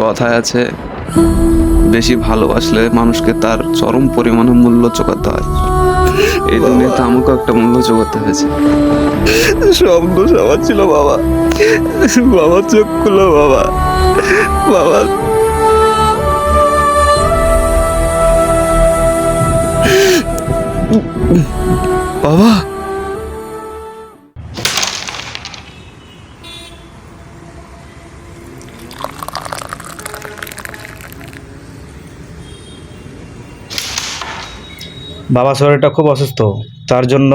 কথায় আছে, বেশি ভালোবাসলে মানুষকে তার চরম পরিমাণে মূল্য চোকাতে হয়। এই দুনিয়াতে আমাকেও একটা মূল্য চোকাতে হয়েছে। সব দোষ আমার ছিল বাবা। বাবা চোখ খুলো বাবা। বাবা বাবা বাবা শরীরটা খুব অসুস্থ, তার জন্য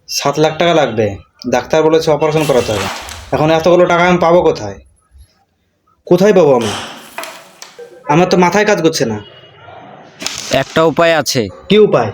7 লাখ টাকা লাগবে। ডাক্তার বলেছে অপারেশন করাতে হবে। এখন এতগুলো টাকা আমি পাবো কোথায়? কোথায় পাবো আমি? আমার তো মাথায় কাজ করছে না। একটা উপায় আছে। কি উপায়?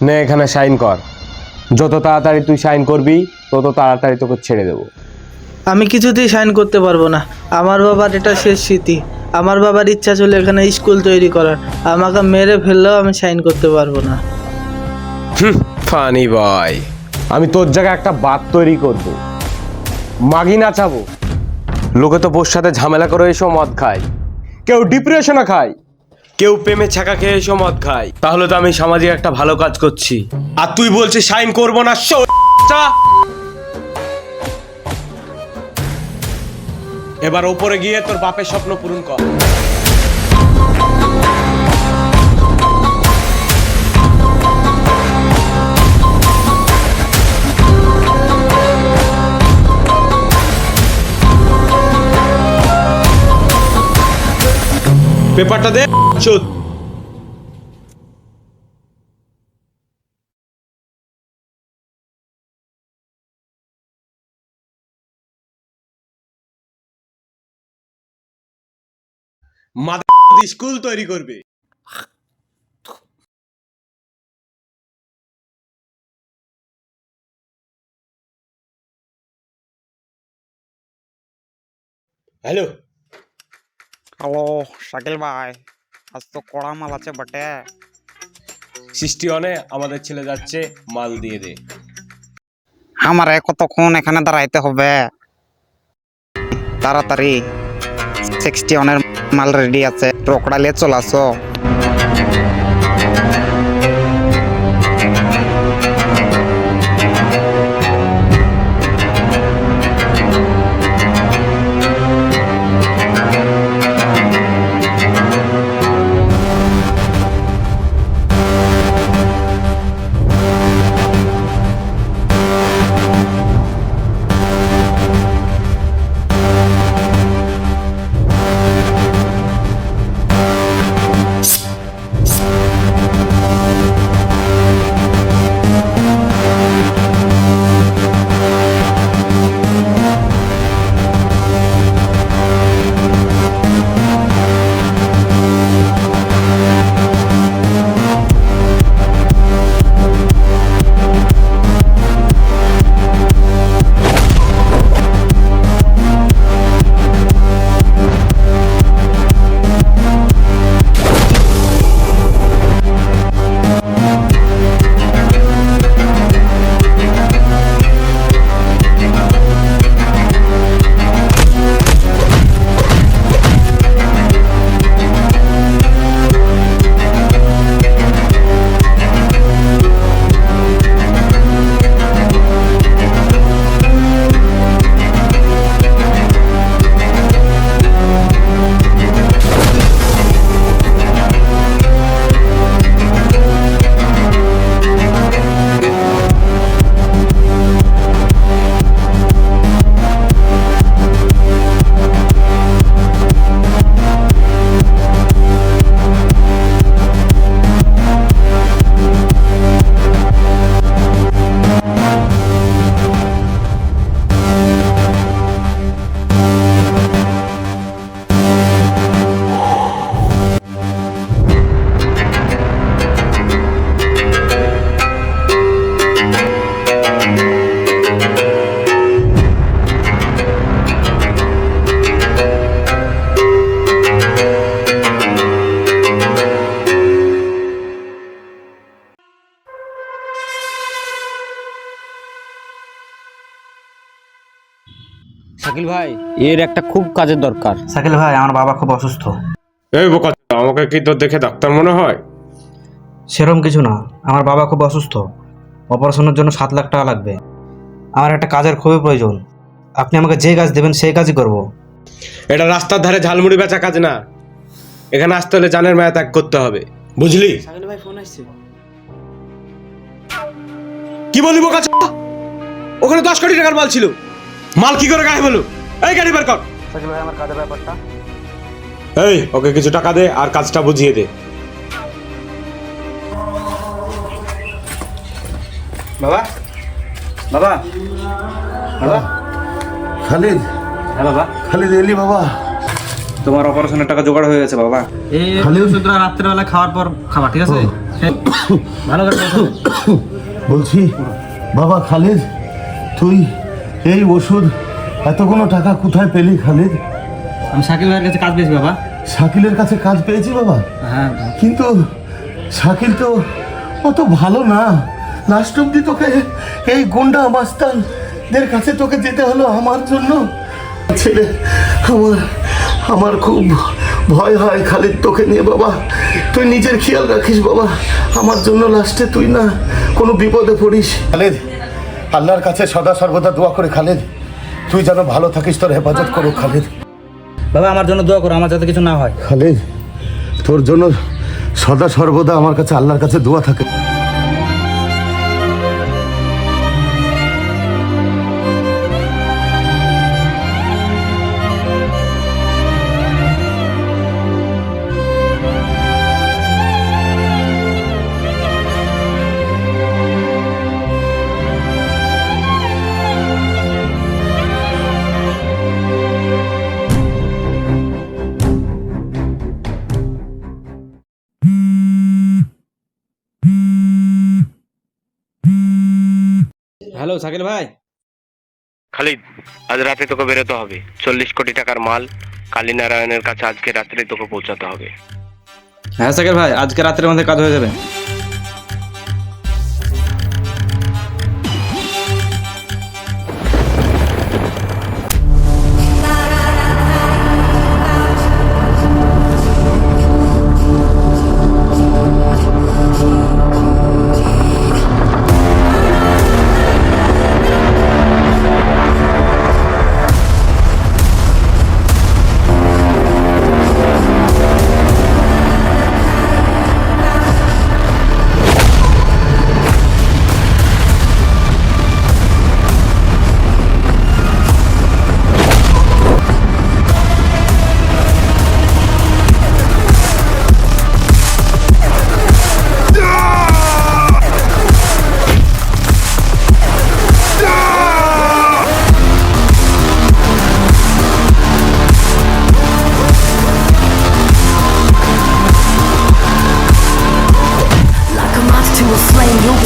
নে এখানে সাইন কর। যত তাড়াতাড়ি তুই সাইন করবি তত তাড়াতাড়ি তোকে ছেড়ে দেবো। আমি কিছুতেই সাইন করতে পারবো না। আমার বাবার এটা শেষ স্মৃতি। আমার বাবার ইচ্ছা ছিল এখানে স্কুল তৈরি করার। আমাকে মেরে ফেললেও আমি সাইন করতে পারবো না। ফানি বয়, আমি তোর জায়গায় একটা বাত তৈরি করব, মাগি নাচাবো। লোকে তো বোর সাথে ঝামেলা করে এসো মদ খায়, কেউ ডিপ্রেশনে খায়, কেউ প্রেমে ছাকা খেয়ে এসো মদ খায়। তাহলে তো আমি সামাজিক একটা ভালো কাজ করছি, আর তুই বলছিস সাইন করবো না? এবার ওপরে গিয়ে তোর বাপের স্বপ্ন পূরণ কর। পেপারটা দে চুদ। স্কুল তৈরি করবে। হ্যালো হ্যালো শাকিল ভাই, আজ তো কড়া মাল আছে বটে। সৃষ্টি অনে আমাদের ছেলে যাচ্ছে, মাল দিয়ে দে। আমার কতক্ষণ এখানে দাঁড়াইতে হবে? তাড়াতাড়ি 61 মাল রেডি আছে, ট্রকটা নিয়ে চলে আসো। শাকিল ভাই, এর একটা খুব কাজের দরকার। শাকিল ভাই, আমার বাবা খুব অসুস্থ। এই বোকা, আমাকে কি তোর দেখে ডাক্তার মনে হয়? সেরকম কিছু না, আমার বাবা খুব অসুস্থ। অপারেশনের জন্য 7 লাখ টাকা লাগবে। আমার একটা কাজের খুবই প্রয়োজন। আপনি আমাকে যে কাজ দেবেন সেই কাজই করব। এটা রাস্তার ধারে ঝালমুড়ি বেচা কাজ না। এখানে আসতে হলে জানের মায়া ত্যাগ করতে হবে, বুঝলি? শাকিল ভাই ফোন আসছে। কি বলি বোকা? ওখানে 10 কোটি টাকার মাল ছিল। মাল কি করে গায়ে বলো? এই গাড়ি বের কর। শাকিল ভাই, আমার কাজের ব্যাপারটা। এই ওকে কিছু টাকা দে আর কাজটা বুঝিয়ে দে। বাবা, বাবা, বাবা। খালিদ, হ্যাঁ বাবা, খালিদ এলি বাবা? তোমার অপারেশনের টাকা জোগাড় হয়ে গেছে বাবা। এই খালিদ? ওষুধটা রাত্রেবেলা খাওয়ার পর খাবা, ঠিক আছে? ভালো করে খাও। বলছি বাবা খালিদ, তুই এই ওষুধ এতগুলো টাকা কোথায় পেলি খালিদ? আমি শাকিল ভাইয়ের কাছে কাজ পেয়েছি বাবা। শাকিলের কাছে কাজ পেয়েছি বাবা, হ্যাঁ। কিন্তু শাকিল তো অত ভালো না। লাস্ট অব্দি তোকে এই গুন্ডা মাস্তানদের কাছে তোকে যেতে হলো আমার জন্য। ছেলে, আমার আমার খুব ভয় হয় খালিদ তোকে নিয়ে বাবা। তুই নিজের খেয়াল রাখিস বাবা, আমার জন্য লাস্টে তুই না কোনো বিপদে পড়িস। খালিদ, আল্লাহর কাছে সদা সর্বদা দোয়া করে খালিদ, তুই যেন ভালো থাকিস, তোর হেফাজত করুক খালিদ। বাবা, আমার জন্য দোয়া করো, আমার যাতে কিছু না হয়। খালিদ, তোর জন্য সদা সর্বদা আমার কাছে আল্লাহর কাছে দোয়া থাকে। হ্যালো শাকিল ভাই। খালিদ, আজ রাতে তোকে বেরোতে হবে। 40 কোটি টাকার মাল কালীনারায়ণের কাছে আজকে রাত্রে তোকে পৌঁছাতে হবে। হ্যাঁ শাকিল ভাই, আজকে রাত্রের মধ্যে কাজ হয়ে যাবে।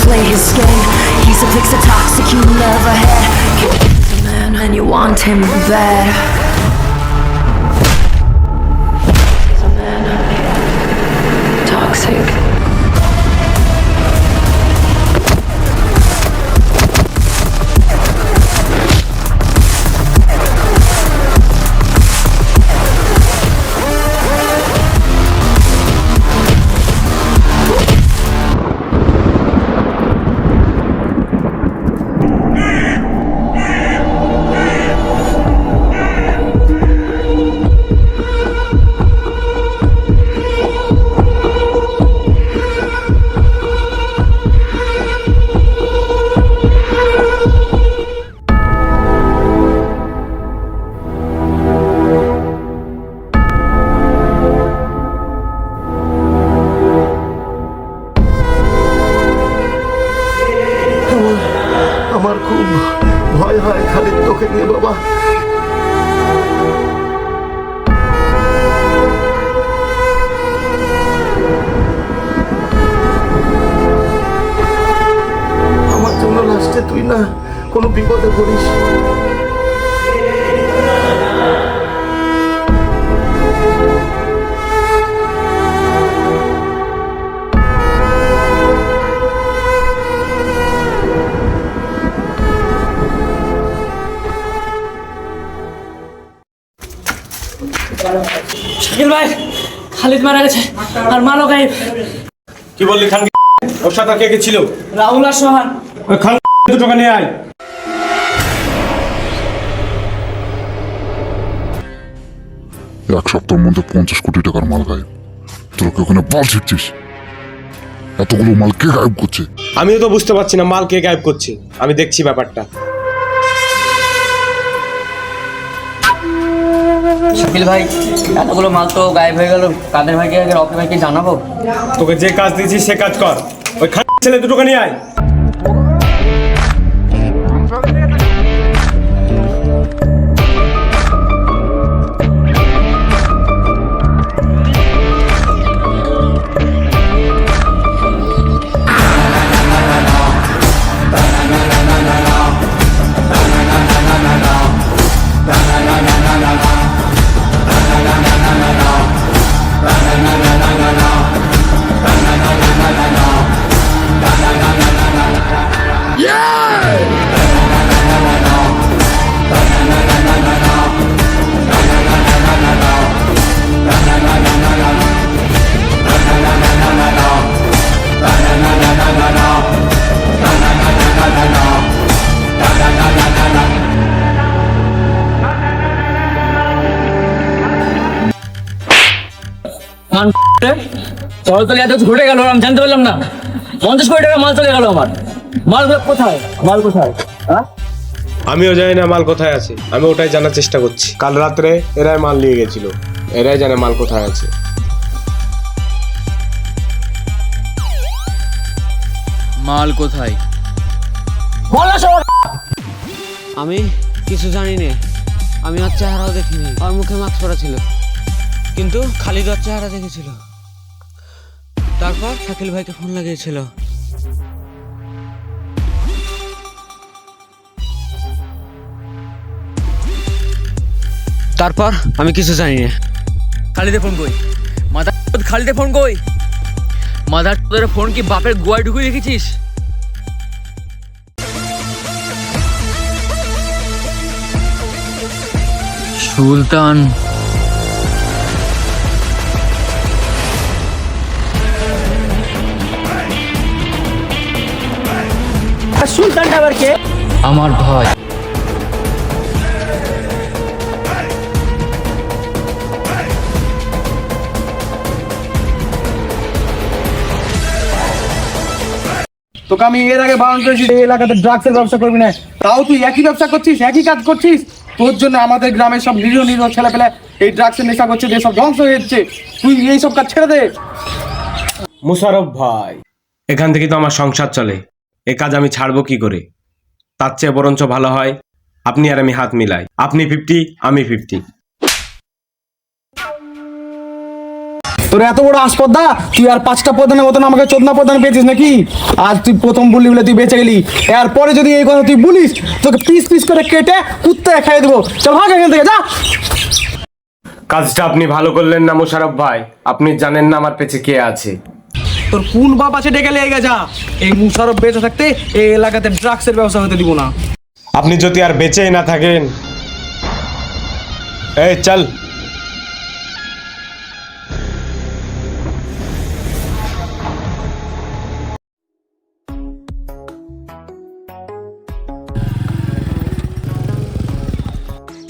Play his game. He's a fix a toxic you never had. He's a man and you want him bad. He's a man, toxic. আমার খুব ভয় হয় খালিদ তোকে নিয়ে বাবা। আমার জন্য লাস্টে তুই না কোনো বিপদে পড়িস। শাকিল ভাই, খালিদ মারা গেছে আর মালও গায়েব। কি বললি খান? ওর সাথে কে কে ছিল? রাহুল আর সোহান। ওই খান টাকা নিয়ে আয়। এক সপ্তাহের মধ্যে 50 কোটি টাকার মাল গায়েব। তোরা কি ওখানে বল ছিটছিস? এতগুলো মাল কে গায়েব করছে? আমিও তো বুঝতে পারছি না মাল কে গায়েব করছে। আমি দেখছি ব্যাপারটা। শাকিল ভাই, এতগুলো মাল তো গায়েব হয়ে গেল, কাদের ভাইকে আগে রকি ভাইকে জানাবো? তোকে যে কাজ দিয়েছি সে কাজ কর। ওই খান ছেলে দুটোকে নিয়ে আয়। চল তো এত ঘুরে গেল, আমি জানতে পারলাম না। 50 কোটি টাকা মাল চলে গেল আমার। মালগুলো কোথায়? মাল কোথায়? হ্যাঁ, আমিও জানি না মাল কোথায় আছে। আমি ওটাই জানার চেষ্টা করছি। কাল রাত্রে এরাই মাল নিয়ে গেছিল। এরাই জানে মাল কোথায় আছে। মাল কোথায়? আমি কিছু জানি না। আমি ওর চেহারাও দেখিনি। ওর মুখে মাস্ক পরা ছিল, কিন্তু খালিদ ওর চেহারা দেখেছিল। তারপর শাকিল ভাইকে ফোন লাগিয়েছিল। তারপর আমি কিছু জানি না। খালিদে ফোন কই? মাদার খালিদে ফোন কই? মাদার তোদের ফোন কি বাপের গোয়ায় ঢুকিয়ে রেখেছিস? সুলতান, সুলতানটা আবার কে? আমার ভাই। তোকে আমি এর আগে বারণ করেছি এই এলাকাতে ড্রাগসের ব্যবসা করবি না, তাও তুই একই ব্যবসা করছিস, একই কাজ করছিস। তোর জন্য আমাদের গ্রামের সব নিরীহ নিরীহ ছেলেপেলে এই ড্রাগসের নেশা করছে, যে সব ধ্বংস হয়ে যাচ্ছে। তুই এই সব কাজ ছেড়ে দে। মুশারফ ভাই, এখান থেকে তো আমার সংসার চলে। এ কাজ আমি ছাড়বো কি করে? তার চেয়ে বরঞ্চ ভালো হয় আপনি আর আমি হাত মিলাই। আপনি 50, আমি 50। তোর এত বড় আসপদ্দা, তুই আর 5টা প্রধানের মতন আমাকে 14 প্রধান পেয়েছিস নাকি? আজ তুই প্রথম বললি বলে তুই বেঁচে গেলি। এরপরে যদি এই কথা তুই বলিস, তোকে পিস পিস করে কেটে কুত্তায় খাইয়ে দেবো। চল ভাগ এখান থেকে, যা। কাজটা আপনি ভালো করলেন না মুশারফ ভাই। আপনি জানেন না আমার পেছে কে আছে। তোর কোন বাপ আছে ডেকে লেগে যা। এই মুশারফ বেঁচে থাকতে এই এলাকাতে ড্রাগসের ব্যবসা হতে দিব না। আপনি যদি আর বেঁচেই না থাকেন, এই চল।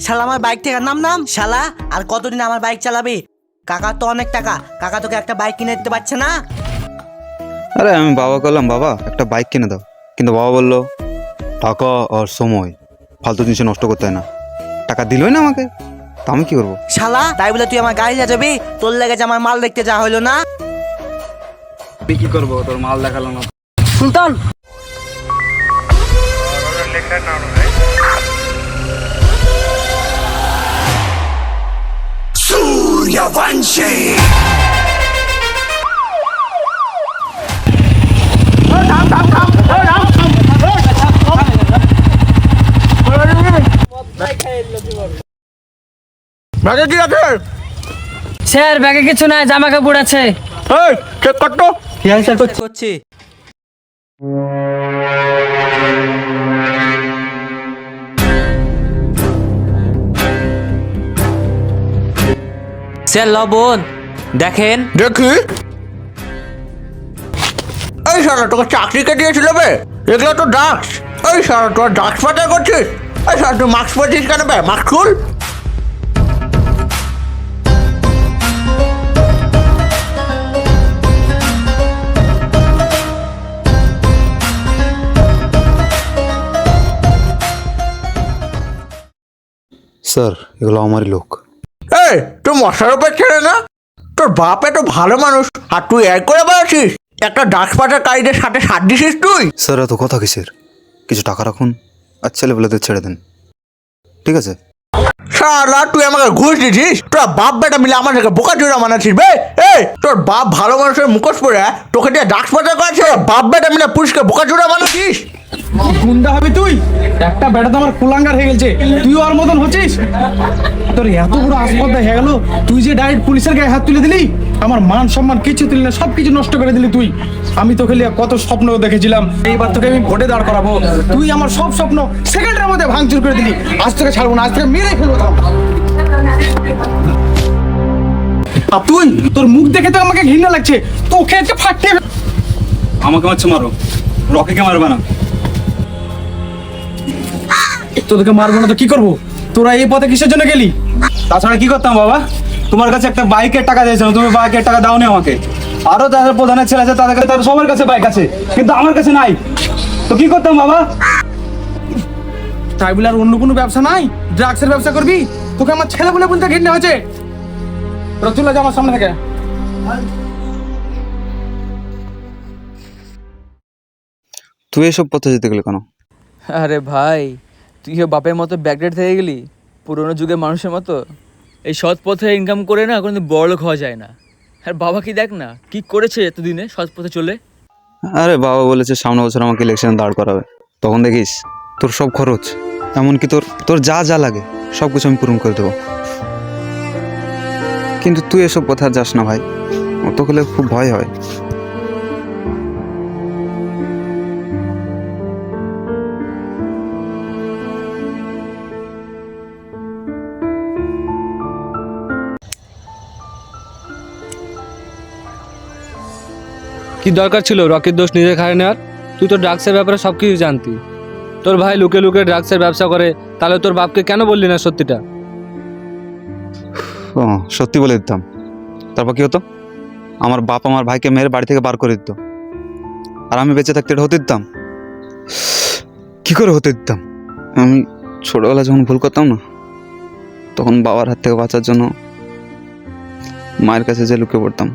শালা আমার বাইক থেকে নাম শালা, আর কতদিন আমার বাইক চালাবি? কাকা তো অনেক টাকা, কাকা তোকে একটা বাইক কিনে দিতে পারছে না? আরে আমি বাবা বললাম, বাবা একটা বাইক কিনে দাও, কিন্তু বাবা বললো টাকা আর সময় ফালতু জিনিস নষ্ট করতে হয় না। টাকা দিলই না আমাকে, তা আমি কি করবো? শালা, তাই বলে তুই আমার গাড়ি যা যাবি? তোর লেগেছে আমার মাল দেখতে যা হইলো না? তুই কি করবো? তোর মাল দেখালো না। সুলতান, ব্যাগে কি আছে? স্যার ব্যাগে কিছু নাই, জামা কাপড় আছে। এই চেক কর তো। হ্যাঁ স্যার করছি। স্যার লবণ দেখেন। দেখি এই সারা তোকে চাকরি কে দিয়েছিল বে? এগুলো তো ড্রাগস। এই সারা তোর ড্রাগস পাচার করছিস? এই সারা তুই মাস্ক পরছিস কেন বে? মাস্ক খুল। স্যার এগুলো আমারই লোক। এই তুই মশার উপর ছেড়ে না? তোর বাপ এত ভালো মানুষ আর তুই এক করে বেড়াচ্ছিস? একটা ড্রাগস পাচারকারীদের সাথে সাথ দিছিস তুই? স্যার এত কথা কিসের? কিছু টাকা রাখুন আর ছেলেবেলাদের ছেড়ে দেন, ঠিক আছে? শালা তুই আমাকে ঘুষ দিছিস? তোর বাপ বেটা মিলে আমাদেরকে বোকা চোরা বানাচ্ছিস বে? এই তোর বাপ ভালো মানুষের মুখোশ পরে তোকে দিয়ে ড্রাগস পাচার করেছে? বাপ বেটা মিলে পুলিশকে বোকা চোরা বানাচ্ছিস? গুন্ডা হবি তুই? একটা বেটা তো আমার কুলাঙ্গার হয়ে গেছে, তুই ওর মতন হচ্ছিস? তোর এত বড় আসপর্দা হয়ে গেল, তুই যে ডাইরেক্ট পুলিশের গায়ে হাত তুলে দিলি, আমার মান সম্মান কিছু তুলি না, সব কিছু নষ্ট করে দিলি তুই। আমি তোকে নিয়ে কত স্বপ্ন দেখেছিলাম, এইবার তোকে আমি ভোটে দাঁড় করাবো। তুই আমার সব স্বপ্ন সেকেন্ডের মধ্যে ভাঙচুর করে দিলি। আজ তোকে ছাড়বো না, আজ তোকে মেরে ফেলবো। আর তুই, তোর মুখ দেখে তো আমাকে ঘৃণা লাগছে, তোকে একটা ফাটতে। আমাকে মারছো মারো, রকিকে মারবে না। তোদেরকে মারবো না তো কি করবো? তোরা এই পথে কিসের জন্য গেলি? তাছাড়া কি করতাম বাবা? তোমার কাছে একটা বাইকের টাকা দিয়েছিলাম, তুমি বাইকের টাকা দাওনি আমাকে। আরো যাদের প্রধানের ছেলে আছে তাদের কাছে, তাদের সবার কাছে বাইক আছে, কিন্তু আমার কাছে নাই। তো কি করতাম বাবা? তাই বলে আর অন্য কোনো ব্যবসা নাই? ড্রাগসের ব্যবসা করবি? তোকে আমার ছেলে বলে বলতে ঘৃণা হয়েছে। তোরা চলে যা আমার সামনে থেকে। তুই এসব পথে যেতে গেলি কেন? আরে ভাই, তুইও বাপের মতো ব্যাকডেট থেকে গেলি, পুরোনো যুগের মানুষের মতো। এই সৎ পথে ইনকাম করে না কোনো বড়লোক হওয়া যায় না। আর বাবা কি দেখ না কি করেছে এতদিনে সৎ পথে চলে। আরে বাবা বলেছে সামনে বছর আমাকে ইলেকশন দাঁড় করাবে, তখন দেখিস তোর সব খরচ, এমনকি তোর তোর যা যা লাগে সব কিছু আমি পূরণ করে দেবো। কিন্তু তুই এসব কথা আর যাস না ভাই, অত হলে খুব ভয় হয়। কি দরকার ছিল রকির দোষ নিজের ঘাড়ে নেওয়ার? তুই তো ড্রাগসের ব্যাপারে সব কিছু জানতি। তোর ভাই লুকে লুকে ড্রাগসের ব্যবসা করে, তাহলে তোর বাপকে কেন বললি না সত্যিটা? ও সত্যি বলে দিতাম, তারপর কি হতো? আমার বাপ আমার ভাইকে মেরে বাড়ি থেকে বার করে দিত, আর আমি বেঁচে থাকতে এটা হতে দিতাম? কি করে হতে দিতাম? আমি ছোটবেলা যখন ভুল করতাম না, তখন বাবার হাত থেকে বাঁচার জন্য মায়ের কাছে যে লুকিয়ে পড়তাম।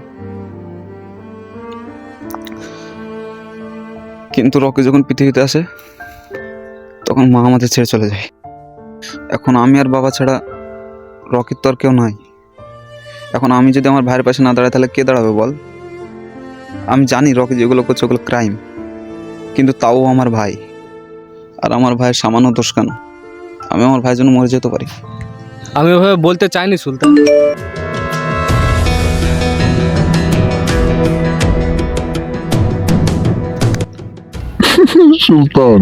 কিন্তু রকি যখন পৃথিবীতে আসে, তখন মা আমাদের ছেড়ে চলে যায়। এখন আমি আর বাবা ছাড়া রকির তো আর কেউ নাই। এখন আমি যদি আমার ভাইয়ের পাশে না দাঁড়াই, তাহলে কে দাঁড়াবে বল? আমি জানি রকি যেগুলো করছে ওগুলো ক্রাইম, কিন্তু তাও আমার ভাই, আর আমার ভাইয়ের সামান্য দোষ কেন? আমি আমার ভাইয়ের জন্য মরে যেতে পারি। আমি ওভাবে বলতে চাইনি সুলতান। সুলতান,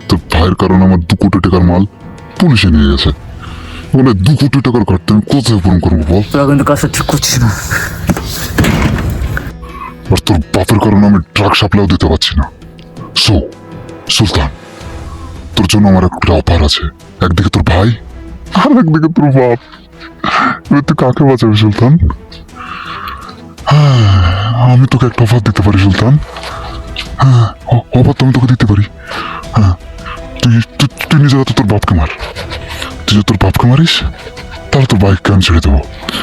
তোর ভাইয়ের কারণে আমার 2 কোটি টাকার মাল পুলিশে নিয়ে গেছে। মানে 2 কোটি টাকার ঘাটতি আমি কোথায় পূরণ করবো বল? তোরা কিন্তু কাজটা ঠিক করছিস না। আর তোর বাপের কারণে আমি ট্রাক সাপ্লাইও দিতে পারছি না। সুলতান, তোর জন্য আমার একটা অফার আছে। একদিকে তোর ভাই আর একদিকে তোর বাপ, তুই কাকে বাঁচাবি সুলতান? হ্যাঁ, আমি তোকে একটা অফার দিতে পারি সুলতান। হ্যাঁ, অফার তো আমি তোকে দিতে পারি। হ্যাঁ, তুই নিজের হাতে তোর বাপকে মার। তুই যদি তোর বাপকে মারিস, তাহলে তোর বাইককে আমি ছেড়ে দেবো।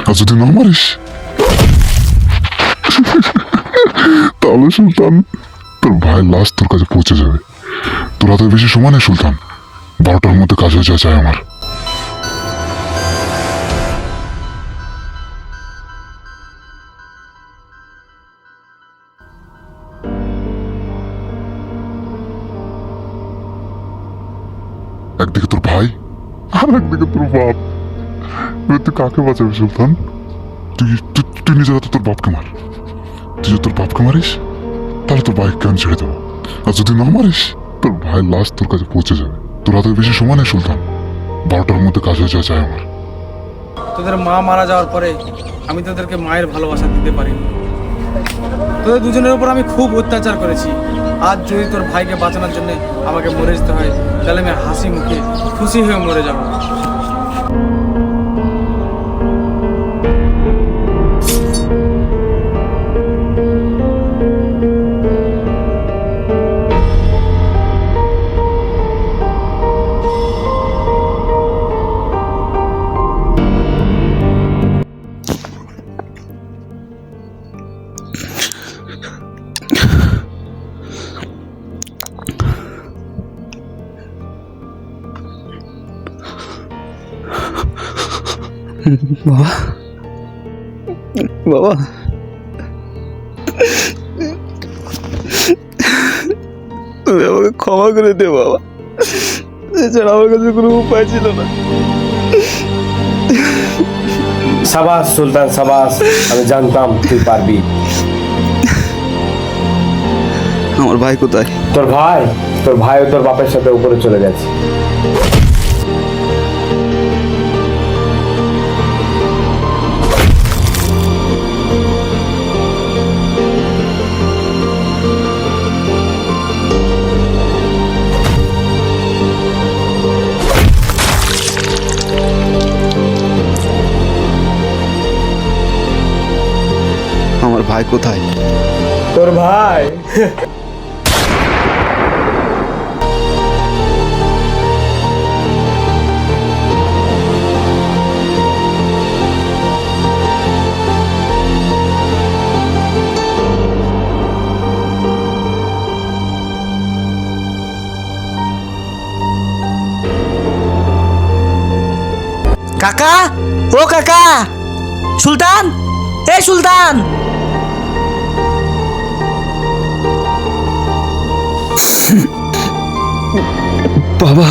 আর যদি না মারিস, তাহলে সুলতান তোর ভাইয়ের লাশ তোর কাছে পৌঁছে যাবে। তোর হাতে বেশি সময় নেই সুলতান, 12টার মধ্যে কাজ হয়ে যায় আমার। একদিকে তোর ভাই আর একদিকে তোর বাপ, তুই কাকে বাঁচাবি সুলতান? তুই নিজের হাতে তোর বাপকে মার। তুই যদি তোর বাপকে মারিস, তাহলে তোর বাইককে আমি ছেড়ে দেবো। আর যদি না মারিস, তোর ভাইয়ের লাশ তোর কাছে পৌঁছে যাবে। তোর হাতে বেশি সময় নেই সুলতান, 12টার মধ্যে কাজ হয়ে যায় আমার। তোদের মা মারা যাওয়ার পরে আমি তোদেরকে মায়ের ভালোবাসা দিতে পারিনি। তোদের দুজনের উপর আমি খুব অত্যাচার করেছি। আজ যদি তোর ভাইকে বাঁচানোর জন্য আমাকে মরে যেতে হয়, তাহলে আমি হাসি মুখে খুশি হয়ে মরে যাব। বাবা, বাবা, তুমি আমাকে ক্ষমা করে দে বাবা, এছাড়া আমার কাছে কোনো উপায় ছিল না। সাবাস সুলতান সাবাস, আমি জানতাম তুই পারবি। আমার ভাই কোথায়? তোর ভাই ও তোর বাপের সাথে উপরে চলে গেছে। আমার ভাই কোথায়? তোর ভাই কাকা, ও কাকা, সুলতান, এ সুলতান। বাবা,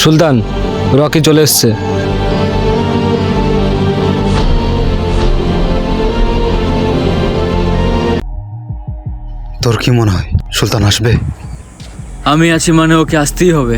সুলতান, রকি চলে এসছে। তোর কি মনে হয় সুলতান আসবে? আমি আছি মানে ওকে আসতেই হবে।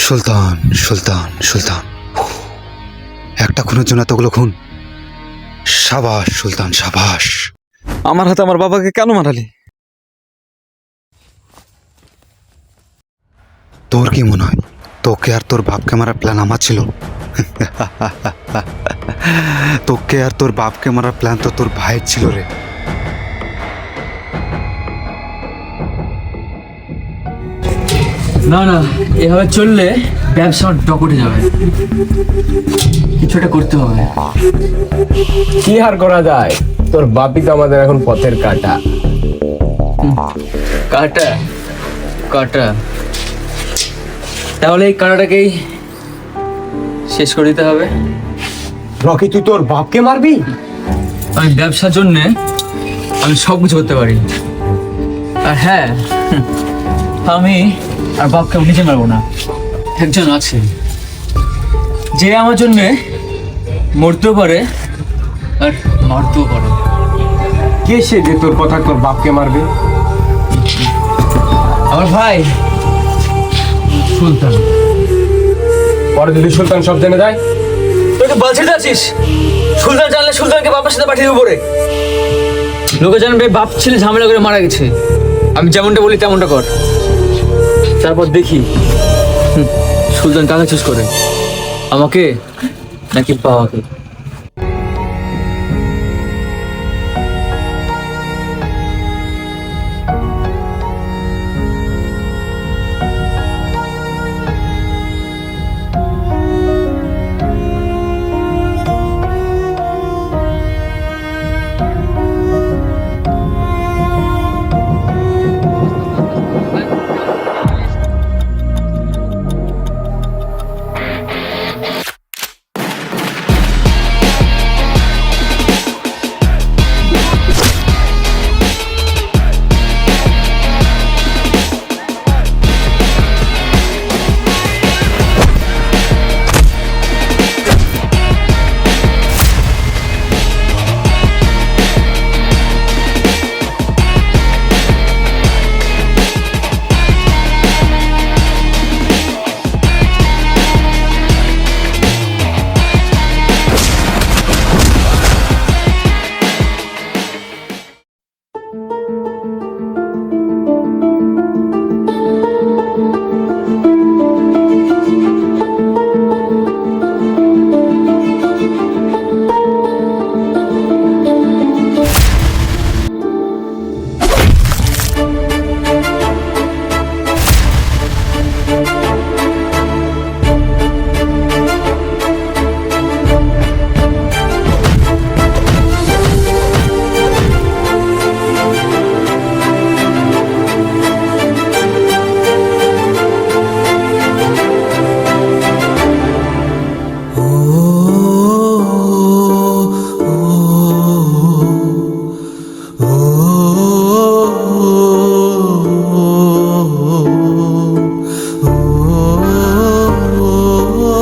সুলতান, সুলতান, সুলতান, একটা খুনের জন্য এতগুলো খুন? সাবাস সুলতান, সাবাস। আমার হাতে আমার বাবাকে কেন মারালি? তোর কি মনে হয় তোকে আর তোর বাপকে মারার প্ল্যান আমার ছিল? তোকে আর তোর বাপকে মারার প্ল্যান তো তোর ভাইয়ের ছিল রে। না না, এভাবে চললে ব্যবসা আমার ডকটে যাবে। কিছু একটা করতে হবে। কি আর করা যায়, তোর বাপি তো আমাদের এখন পথের কাটা। কাটা কাটা, তাহলে এই কাটাটাকেই শেষ করে দিতে হবে। রকি, তুই তোর বাপকে মারবি? আমি ব্যবসার জন্যে আমি সব কিছু করতে পারি। আর হ্যাঁ, আমি আর বাপকে নিজে মারবো না। একজন আছে যে আমার জন্যে মরতেও পারে আর মারতেও পারে। কে সে যে তোর কথা তোর বাপকে মারবে? আমার ভাই সুলতান। পরে যদি সুলতান সব জেনে যায়? তুই তো বলছিস আছিস সুলতান জানলে সুলতানকে বাপের সাথে পাঠিয়ে দেবো রে। লোকে জানবে বাপ ছেলে ঝামেলা করে মারা গেছে। আমি যেমনটা বলি তেমনটা কর, তারপর দেখি সুলতান কাকে চুজ করে, আমাকে নাকি বাবাকে।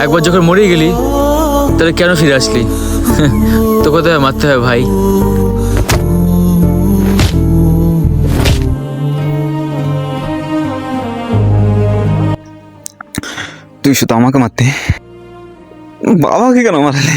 একবার যখন মরেই গেলি তাহলে কেন ফিরে আসলি? তোকে তো মারতে হবে ভাই। তুই শুধু আমাকে মারতে, বাবাকে কেন মারালে?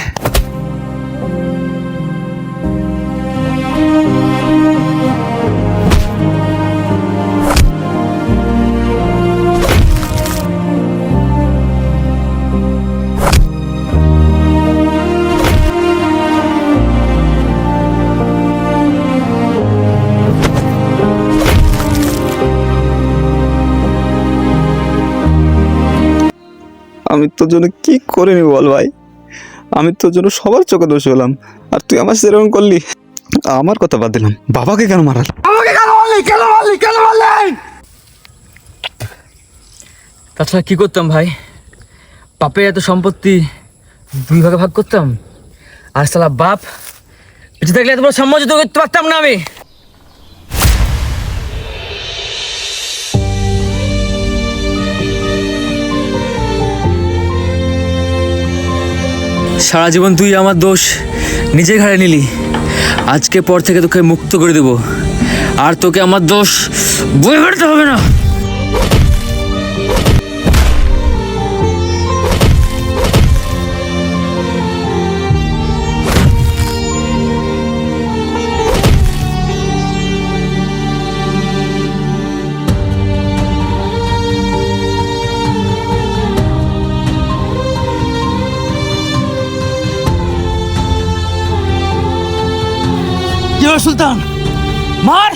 আমি তোর জন্য কি করিনি বল ভাই? আমি তোর জন্য সবার চোখে দোষ হলাম, আর তুই আমার সেরকম করলি। আমার কথা বাদ দিলাম, বাবাকে কেন মারাল? আমাকে কেন মারলি? কেন মারলি? কেন মারলি? তাছাড়া কি করতাম ভাই? বাপের এত সম্পত্তি 2 ভাগে ভাগ করতাম, আর শালা বাপ বেঁচে থাকলে এত বড় সাম্রাজ্য তো করতে পারতাম না আমি। সারা জীবন তুই আমার দোষ নিজে ঘাড়ে নিলি, আজকে পর থেকে তোকে মুক্ত করে দেব, আর তোকে আমার দোষ বয়ে বেড়াতে হবে না। সুলতান মার।